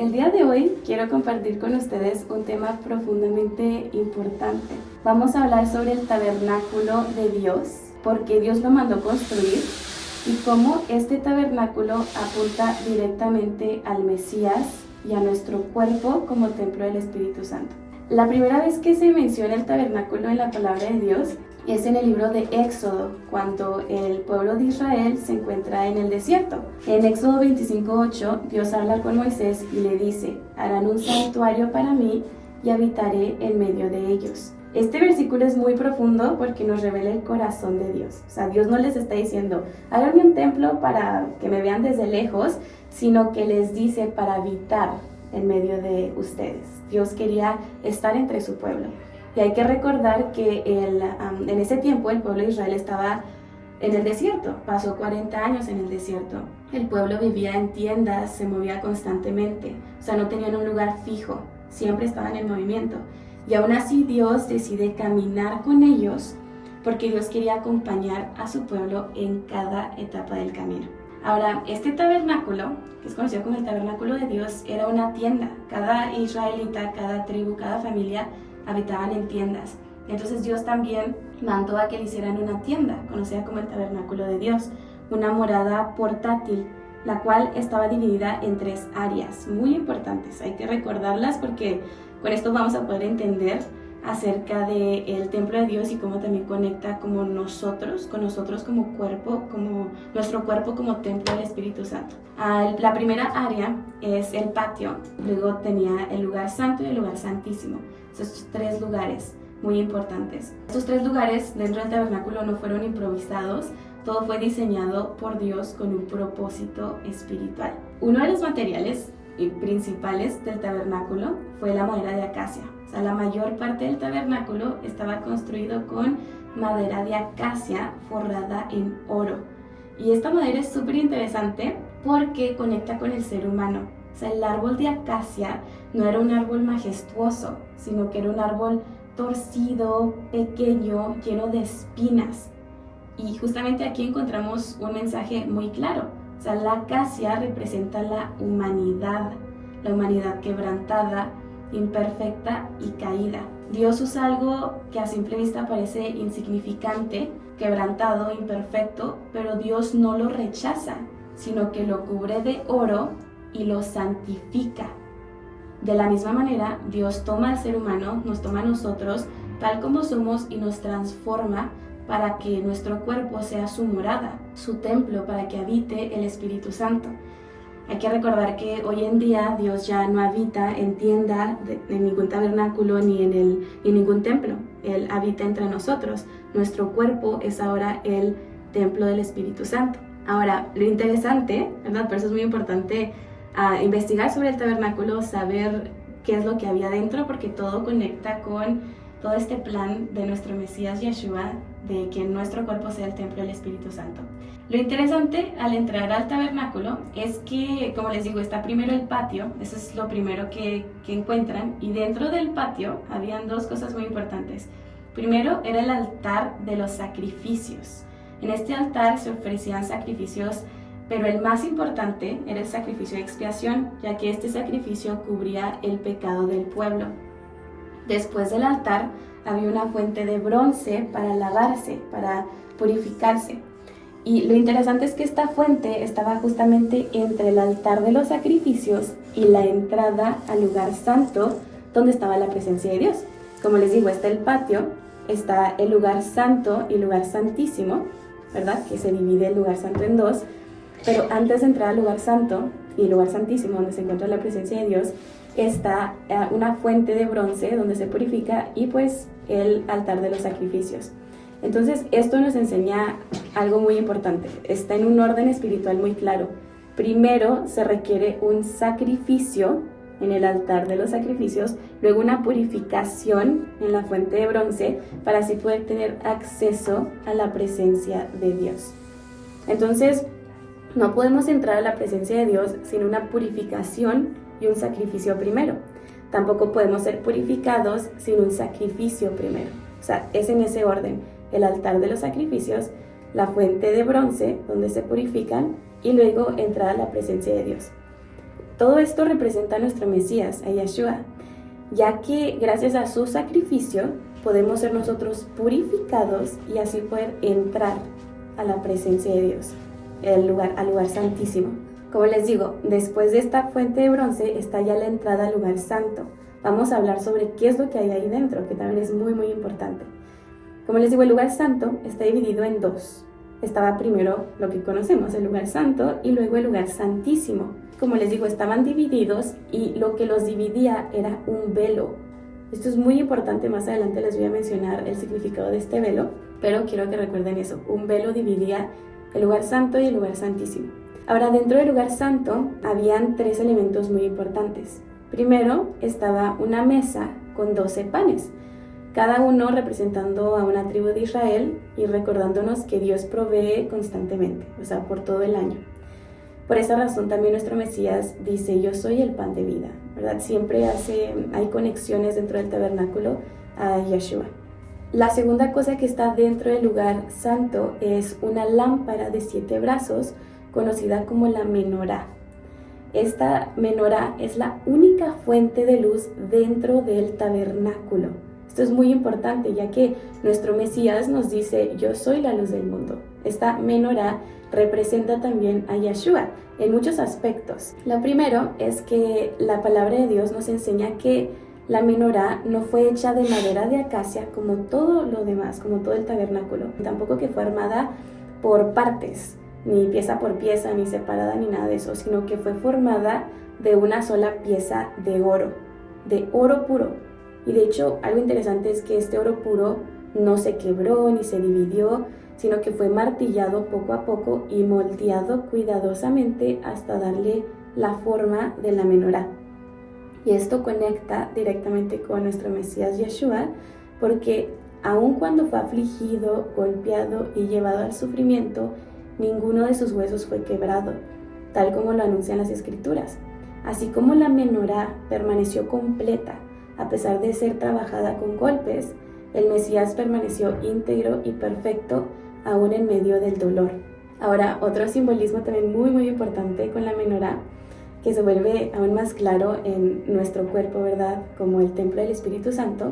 El día de hoy quiero compartir con ustedes un tema profundamente importante. Vamos a hablar sobre el tabernáculo de Dios, porque Dios lo mandó construir y cómo este tabernáculo apunta directamente al Mesías y a nuestro cuerpo como templo del Espíritu Santo. La primera vez que se menciona el tabernáculo en la palabra de Dios es en el libro de Éxodo, cuando el pueblo de Israel se encuentra en el desierto. En Éxodo 25:8, Dios habla con Moisés y le dice: harán un santuario para mí y habitaré en medio de ellos. Este versículo es muy profundo porque nos revela el corazón de Dios. O sea, Dios no les está diciendo, háganme un templo para que me vean desde lejos, sino que les dice para habitar en medio de ustedes. Dios quería estar entre su pueblo. Y hay que recordar que en ese tiempo el pueblo de Israel estaba en el desierto, pasó 40 años en el desierto. El pueblo vivía en tiendas, se movía constantemente, o sea, no tenían un lugar fijo, siempre estaban en movimiento. Y aún así Dios decide caminar con ellos porque Dios quería acompañar a su pueblo en cada etapa del camino. Ahora, este tabernáculo, que es conocido como el tabernáculo de Dios, era una tienda. Cada israelita, cada tribu, cada familia habitaban en tiendas. Entonces Dios también mandó a que le hicieran una tienda, conocida como el tabernáculo de Dios, una morada portátil, la cual estaba dividida en 3 áreas muy importantes. Hay que recordarlas porque con esto vamos a poder entender acerca del templo de Dios y cómo también conecta como con nosotros como cuerpo, como nuestro cuerpo como templo del Espíritu Santo. La primera área es el patio, luego tenía el lugar santo y el lugar santísimo. Esos 3 lugares muy importantes. Estos 3 lugares dentro del tabernáculo no fueron improvisados, todo fue diseñado por Dios con un propósito espiritual. Uno de los materiales principales del tabernáculo fue la madera de acacia. O sea, la mayor parte del tabernáculo estaba construido con madera de acacia forrada en oro. Y esta madera es súper interesante porque conecta con el ser humano. O sea, el árbol de acacia no era un árbol majestuoso, sino que era un árbol torcido, pequeño, lleno de espinas. Y justamente aquí encontramos un mensaje muy claro. O sea, la acacia representa la humanidad quebrantada, imperfecta y caída. Dios usa algo que a simple vista parece insignificante, quebrantado, imperfecto, pero Dios no lo rechaza, sino que lo cubre de oro y lo santifica. De la misma manera, Dios toma al ser humano, nos toma a nosotros, tal como somos y nos transforma para que nuestro cuerpo sea su morada, su templo, para que habite el Espíritu Santo. Hay que recordar que hoy en día Dios ya no habita en tienda, en ningún tabernáculo ni en ningún templo. Él habita entre nosotros. Nuestro cuerpo es ahora el templo del Espíritu Santo. Ahora, lo interesante, ¿verdad? Por eso es muy importante investigar sobre el tabernáculo, saber qué es lo que había dentro, porque todo conecta con todo este plan de nuestro Mesías Yeshua, de que nuestro cuerpo sea el templo del Espíritu Santo. Lo interesante al entrar al tabernáculo es que, como les digo, está primero el patio, eso es lo primero que encuentran, y dentro del patio habían 2 cosas muy importantes. Primero era el altar de los sacrificios. En este altar se ofrecían sacrificios, pero el más importante era el sacrificio de expiación, ya que este sacrificio cubría el pecado del pueblo. Después del altar había una fuente de bronce para lavarse, para purificarse. Y lo interesante es que esta fuente estaba justamente entre el altar de los sacrificios y la entrada al lugar santo, donde estaba la presencia de Dios. Como les digo, está el patio, está el lugar santo y el lugar santísimo, ¿verdad? Que se divide el lugar santo en 2. Pero antes de entrar al lugar santo y el lugar santísimo, donde se encuentra la presencia de Dios, está una fuente de bronce donde se purifica y pues el altar de los sacrificios. Entonces esto nos enseña algo muy importante, está en un orden espiritual muy claro. Primero se requiere un sacrificio en el altar de los sacrificios, luego una purificación en la fuente de bronce para así poder tener acceso a la presencia de Dios. Entonces no podemos entrar a la presencia de Dios sin una purificación y un sacrificio primero. Tampoco podemos ser purificados sin un sacrificio primero. O sea, es en ese orden: el altar de los sacrificios, la fuente de bronce donde se purifican y luego entrar a la presencia de Dios. Todo esto representa a nuestro Mesías, a Yeshua, ya que gracias a su sacrificio podemos ser nosotros purificados y así poder entrar a la presencia de Dios, al lugar santísimo. Como les digo, después de esta fuente de bronce está ya la entrada al lugar santo. Vamos a hablar sobre qué es lo que hay ahí dentro, que también es muy muy importante. Como les digo, el lugar santo está dividido en dos. Estaba primero lo que conocemos, el lugar santo, y luego el lugar santísimo. Como les digo, estaban divididos y lo que los dividía era un velo. Esto es muy importante, más adelante les voy a mencionar el significado de este velo, pero quiero que recuerden eso. Un velo dividía el lugar santo y el lugar santísimo. Ahora, dentro del lugar santo habían 3 elementos muy importantes. Primero estaba una mesa con 12 panes, cada uno representando a una tribu de Israel y recordándonos que Dios provee constantemente, o sea, por todo el año. Por esa razón también nuestro Mesías dice, yo soy el pan de vida, ¿verdad? Siempre hay conexiones dentro del tabernáculo a Yeshua. La segunda cosa que está dentro del lugar santo es una lámpara de 7 brazos, conocida como la menorá. Esta menorá es la única fuente de luz dentro del tabernáculo. Esto es muy importante, ya que nuestro Mesías nos dice, yo soy la luz del mundo. Esta menorá representa también a Yeshua en muchos aspectos. Lo primero es que la palabra de Dios nos enseña que la menorá no fue hecha de madera de acacia como todo lo demás, como todo el tabernáculo. Tampoco que fue armada por partes, ni pieza por pieza, ni separada, ni nada de eso, sino que fue formada de una sola pieza de oro puro. Y de hecho, algo interesante es que este oro puro no se quebró ni se dividió, sino que fue martillado poco a poco y moldeado cuidadosamente hasta darle la forma de la menorá. Y esto conecta directamente con nuestro Mesías Yeshua, porque aun cuando fue afligido, golpeado y llevado al sufrimiento, ninguno de sus huesos fue quebrado, tal como lo anuncian las Escrituras. Así como la menorá permaneció completa, a pesar de ser trabajada con golpes, el Mesías permaneció íntegro y perfecto aún en medio del dolor. Ahora, otro simbolismo también muy muy importante con la menorá, que se vuelve aún más claro en nuestro cuerpo, ¿verdad? Como el templo del Espíritu Santo,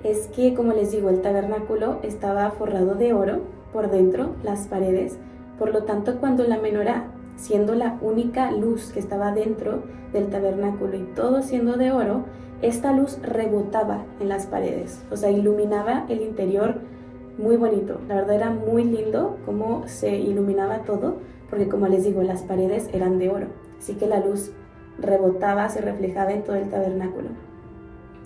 es que, como les digo, el tabernáculo estaba forrado de oro por dentro, las paredes. Por lo tanto, cuando la menorá, siendo la única luz que estaba dentro del tabernáculo y todo siendo de oro, esta luz rebotaba en las paredes, o sea, iluminaba el interior muy bonito. La verdad era muy lindo cómo se iluminaba todo, porque como les digo, las paredes eran de oro, así que la luz rebotaba, se reflejaba en todo el tabernáculo.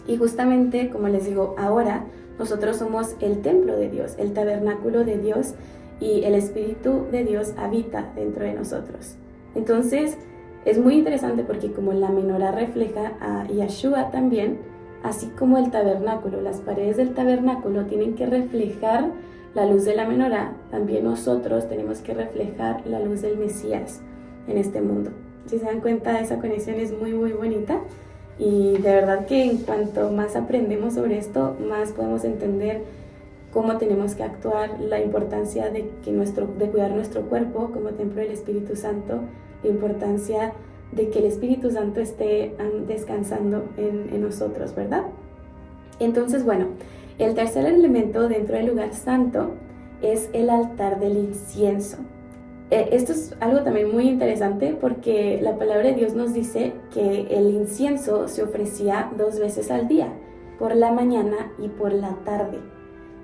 Y justamente, como les digo, ahora nosotros somos el templo de Dios, el tabernáculo de Dios, y el Espíritu de Dios habita dentro de nosotros. Entonces, es muy interesante porque como la menorá refleja a Yeshua también, así como el tabernáculo, las paredes del tabernáculo tienen que reflejar la luz de la menorá, también nosotros tenemos que reflejar la luz del Mesías en este mundo. Si se dan cuenta, esa conexión es muy muy bonita, y de verdad que en cuanto más aprendemos sobre esto, más podemos entender cómo tenemos que actuar, la importancia de cuidar nuestro cuerpo como templo del Espíritu Santo, la importancia de que el Espíritu Santo esté descansando en nosotros, ¿verdad? Entonces, bueno, el tercer elemento dentro del lugar santo es el altar del incienso. Esto es algo también muy interesante porque la palabra de Dios nos dice que el incienso se ofrecía 2 veces al día, por la mañana y por la tarde.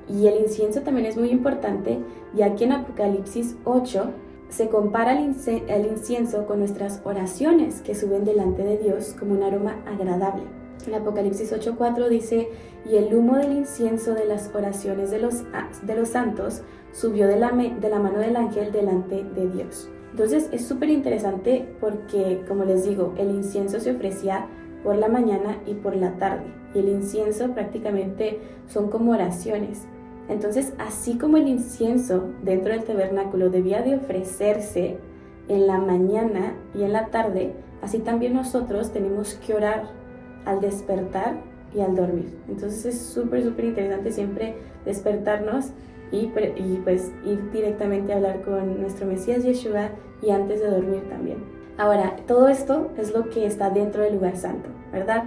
Y el incienso también es muy importante, ya que en Apocalipsis 8 se compara el incienso con nuestras oraciones que suben delante de Dios como un aroma agradable. En Apocalipsis 8:4 dice, y el humo del incienso de las oraciones de los santos subió de la mano del ángel delante de Dios. Entonces es súper interesante porque, como les digo, el incienso se ofrecía por la mañana y por la tarde. Y el incienso prácticamente son como oraciones. Entonces, así como el incienso dentro del tabernáculo debía de ofrecerse en la mañana y en la tarde, así también nosotros tenemos que orar al despertar y al dormir. Entonces es súper interesante siempre despertarnos y pues ir directamente a hablar con nuestro Mesías Yeshua, y antes de dormir también. Ahora, todo esto es lo que está dentro del lugar santo, ¿verdad?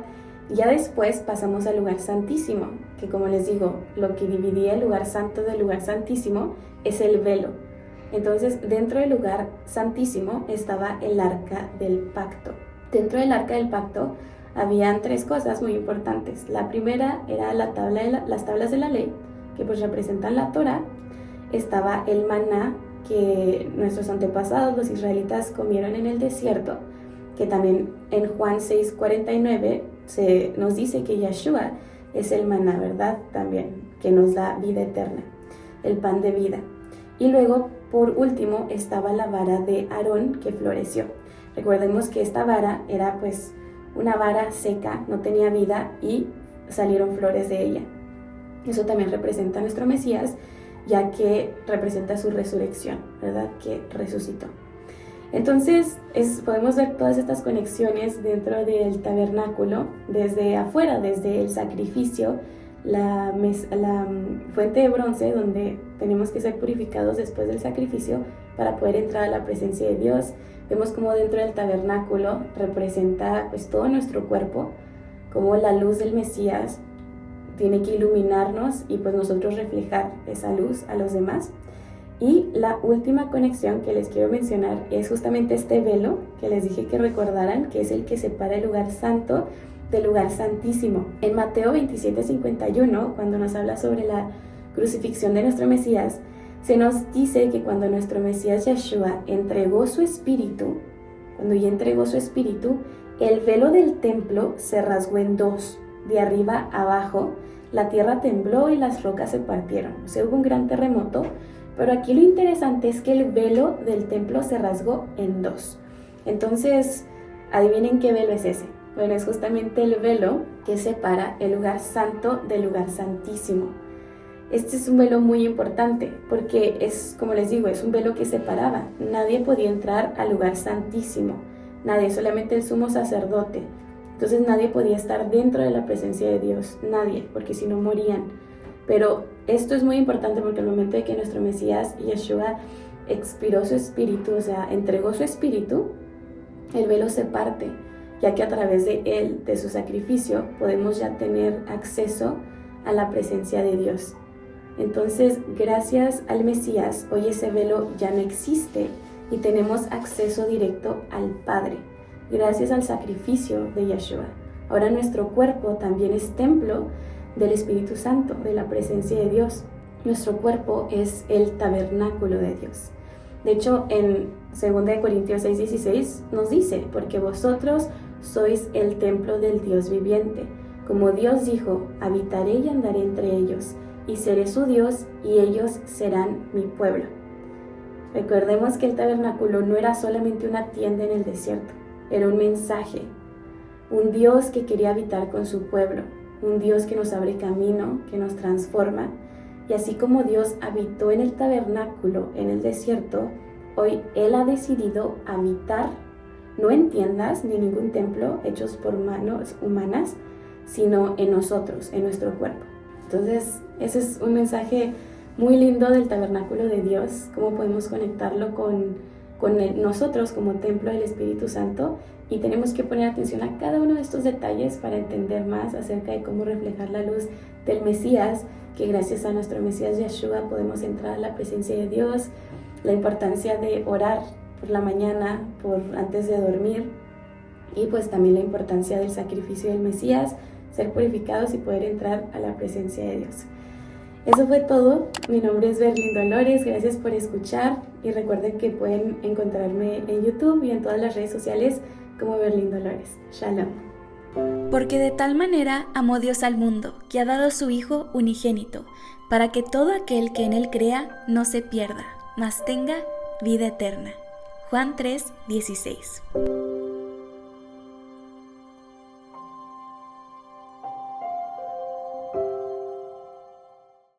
Ya después pasamos al lugar santísimo, que como les digo, lo que dividía el lugar santo del lugar santísimo es el velo. Entonces, dentro del lugar santísimo estaba el arca del pacto. Dentro del arca del pacto habían 3 cosas muy importantes. La primera era las tablas de la ley, que pues representan la Torá. Estaba el maná que nuestros antepasados, los israelitas, comieron en el desierto, que también en Juan 6:49 nos dice que Yeshua es el maná, ¿verdad? También, que nos da vida eterna, el pan de vida. Y luego, por último, estaba la vara de Aarón que floreció. Recordemos que esta vara era pues una vara seca, no tenía vida y salieron flores de ella. Eso también representa a nuestro Mesías, ya que representa su resurrección, ¿verdad? Que resucitó. Entonces, podemos ver todas estas conexiones dentro del tabernáculo, desde afuera, desde el sacrificio, la fuente de bronce, donde tenemos que ser purificados después del sacrificio para poder entrar a la presencia de Dios. Vemos como dentro del tabernáculo representa pues todo nuestro cuerpo, como la luz del Mesías tiene que iluminarnos y pues nosotros reflejar esa luz a los demás. Y la última conexión que les quiero mencionar es justamente este velo que les dije que recordaran, que es el que separa el lugar santo del lugar santísimo. En Mateo 27:51, cuando nos habla sobre la crucifixión de nuestro Mesías, se nos dice que cuando nuestro Mesías Yeshua entregó su espíritu, el velo del templo se rasgó en 2, de arriba a abajo. La tierra tembló y las rocas se partieron. O sea, hubo un gran terremoto, pero aquí lo interesante es que el velo del templo se rasgó en 2. Entonces, adivinen qué velo es ese. Bueno, es justamente el velo que separa el lugar santo del lugar santísimo. Este es un velo muy importante porque es, como les digo, es un velo que separaba. Nadie podía entrar al lugar santísimo. Nadie, solamente el sumo sacerdote. Entonces nadie podía estar dentro de la presencia de Dios. Nadie, porque si no morían. Pero esto es muy importante porque al momento de que nuestro Mesías Yeshua expiró su espíritu, o sea, entregó su espíritu, el velo se parte, ya que a través de él, de su sacrificio, podemos ya tener acceso a la presencia de Dios. Entonces, gracias al Mesías, hoy ese velo ya no existe y tenemos acceso directo al Padre, gracias al sacrificio de Yeshua. Ahora nuestro cuerpo también es templo del Espíritu Santo, de la presencia de Dios. Nuestro cuerpo es el tabernáculo de Dios. De hecho, en 2 Corintios 6:16 nos dice, porque vosotros sois el templo del Dios viviente. Como Dios dijo, habitaré y andaré entre ellos, y seré su Dios, y ellos serán mi pueblo. Recordemos que el tabernáculo no era solamente una tienda en el desierto, era un mensaje, un Dios que quería habitar con su pueblo, un Dios que nos abre camino, que nos transforma, y así como Dios habitó en el tabernáculo, en el desierto, hoy Él ha decidido habitar, no en tiendas ni ningún templo hechos por manos humanas, sino en nosotros, en nuestro cuerpo. Entonces, ese es un mensaje muy lindo del tabernáculo de Dios, cómo podemos conectarlo con nosotros como templo del Espíritu Santo, y tenemos que poner atención a cada uno de estos detalles para entender más acerca de cómo reflejar la luz del Mesías, que gracias a nuestro Mesías Yeshua podemos entrar a la presencia de Dios, la importancia de orar por la mañana, antes de dormir, y pues también la importancia del sacrificio del Mesías, ser purificados y poder entrar a la presencia de Dios. Eso fue todo. Mi nombre es Berlín Dolores. Gracias por escuchar y recuerden que pueden encontrarme en YouTube y en todas las redes sociales como Berlín Dolores. Shalom. Porque de tal manera amó Dios al mundo, que ha dado su Hijo unigénito, para que todo aquel que en él crea no se pierda, mas tenga vida eterna. Juan 3:16.